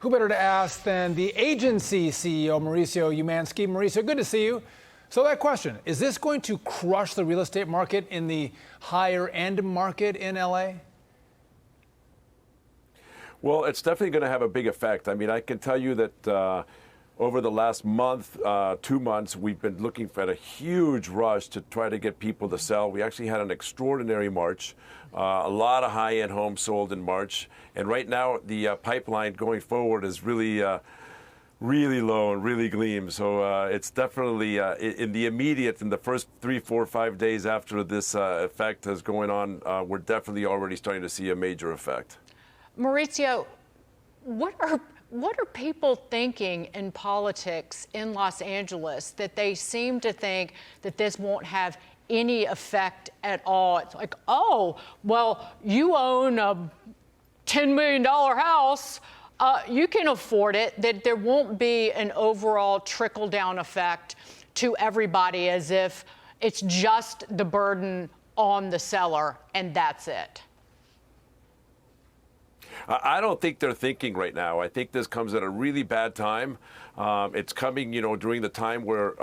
Who better to ask than the Agency CEO Mauricio Umansky. Mauricio, good to see you. So that question, is this going to crush the real estate market in the higher end market in LA? Well, it's definitely going to have a big effect. I mean, I can tell you that over the last month, 2 months, we've been looking at a huge rush to try to get people to sell. We actually had an extraordinary March. A lot of high-end homes sold in March. And right now, the pipeline going forward is really low and really gleam. So it's definitely in the immediate, in the first 3, 4, 5 days after this effect is going on, we're definitely already starting to see a major effect. Mauricio, what are people thinking in politics in Los Angeles that they seem to think that this won't have any effect at all? It's like, oh, well, you own a $10 million house. You can afford it, that there won't be an overall trickle-down effect to everybody as if it's just the burden on the seller and that's it. I don't think they're thinking right now. I think this comes at a really bad time. It's coming, during the time where,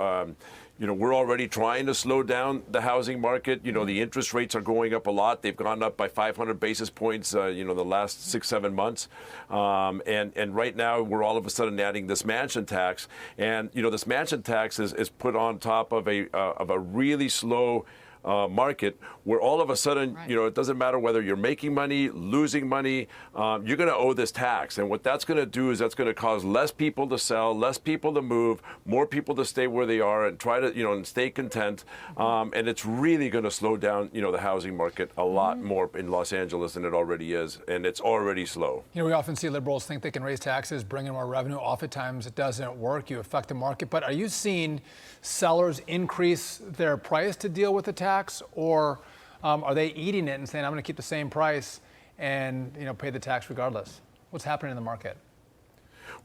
we're already trying to slow down the housing market. The interest rates are going up a lot. They've gone up by 500 basis points, the last 6, 7 months. And right now, we're all of a sudden adding this mansion tax. And, this mansion tax is put on top of a really slow market where all of a sudden, right, it doesn't matter whether you're making money, losing money, you're going to owe this tax. And what that's going to do is that's going to cause less people to sell, less people to move, more people to stay where they are and try to, and stay content. And it's really going to slow down, the housing market a lot more in Los Angeles than it already is. And it's already slow. We often see liberals think they can raise taxes, bring in more revenue. Oftentimes it doesn't work. You affect the market. But are you seeing sellers increase their price to deal with the tax? Or are they eating it and saying, I'm going to keep the same price and pay the tax regardless? What's happening in the market?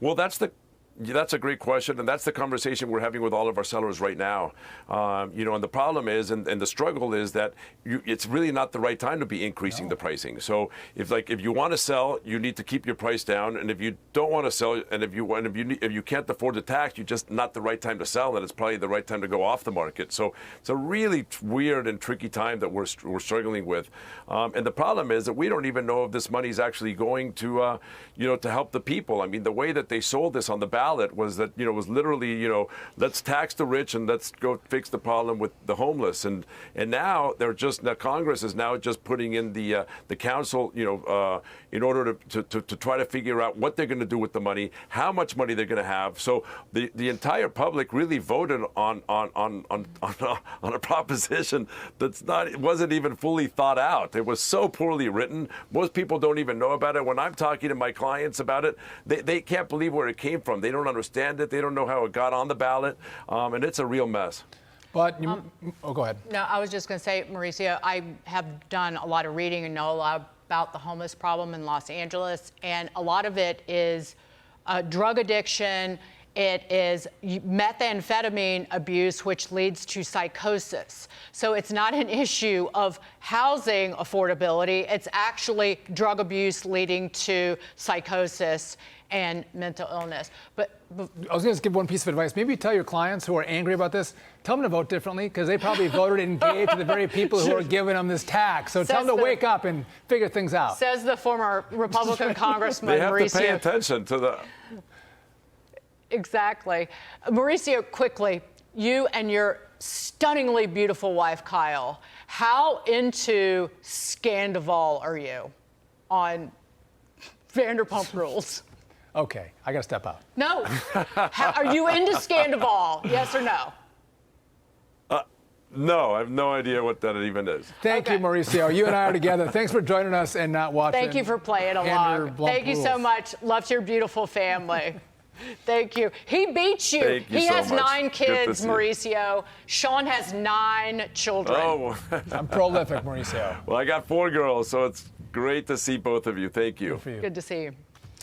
Well, that's a great question, and that's the conversation we're having with all of our sellers right now. And the problem is, and the struggle is that it's really not the right time to be increasing the pricing. So if you want to sell, you need to keep your price down, and if you don't want to sell, and if you can't afford the tax, you're just not the right time to sell, and it's probably the right time to go off the market. So it's a really weird and tricky time that we're struggling with. And the problem is that we don't even know if this money is actually going to to help the people. I mean, the way that they sold this on the ballot was that was literally let's tax the rich and let's go fix the problem with the homeless, and now Congress is now just putting in the council in order to try to figure out what they're going to do with the money, how much money they're going to have. So the entire public really voted on a proposition it wasn't even fully thought out. It was so poorly written. Most people don't even know about it. When I'm talking to my clients about it, they can't believe where it came from. They don't understand it. They don't know how it got on the ballot, and it's a real mess. But go ahead. No, I was just going to say, Mauricio, I have done a lot of reading and know a lot about the homeless problem in Los Angeles, and a lot of it is drug addiction. It is methamphetamine abuse, which leads to psychosis. So it's not an issue of housing affordability. It's actually drug abuse leading to psychosis and mental illness. But I was going to give one piece of advice. Maybe tell your clients who are angry about this, tell them to vote differently, because they probably voted and gave to the very people who are giving them this tax. So tell them to wake up and figure things out. Says the former Republican Congressman They have Mauricio. to pay attention to the... Exactly. Mauricio, quickly, you and your stunningly beautiful wife, Kyle, how into Scandival are you on Vanderpump Rules? Okay, I got to step out. No. Are you into Scandival? Yes or no? No, I have no idea what that even is. Thank you, Mauricio. You and I are together. Thanks for joining us and not watching. Thank you for playing along. Thank you so much. Love to your beautiful family. Thank you. He beats you. He has 9 kids, Mauricio. Sean has 9 children. Oh, I'm prolific, Mauricio. Well, I got 4 girls, so it's great to see both of you. Thank you. Good for you. Good to see you.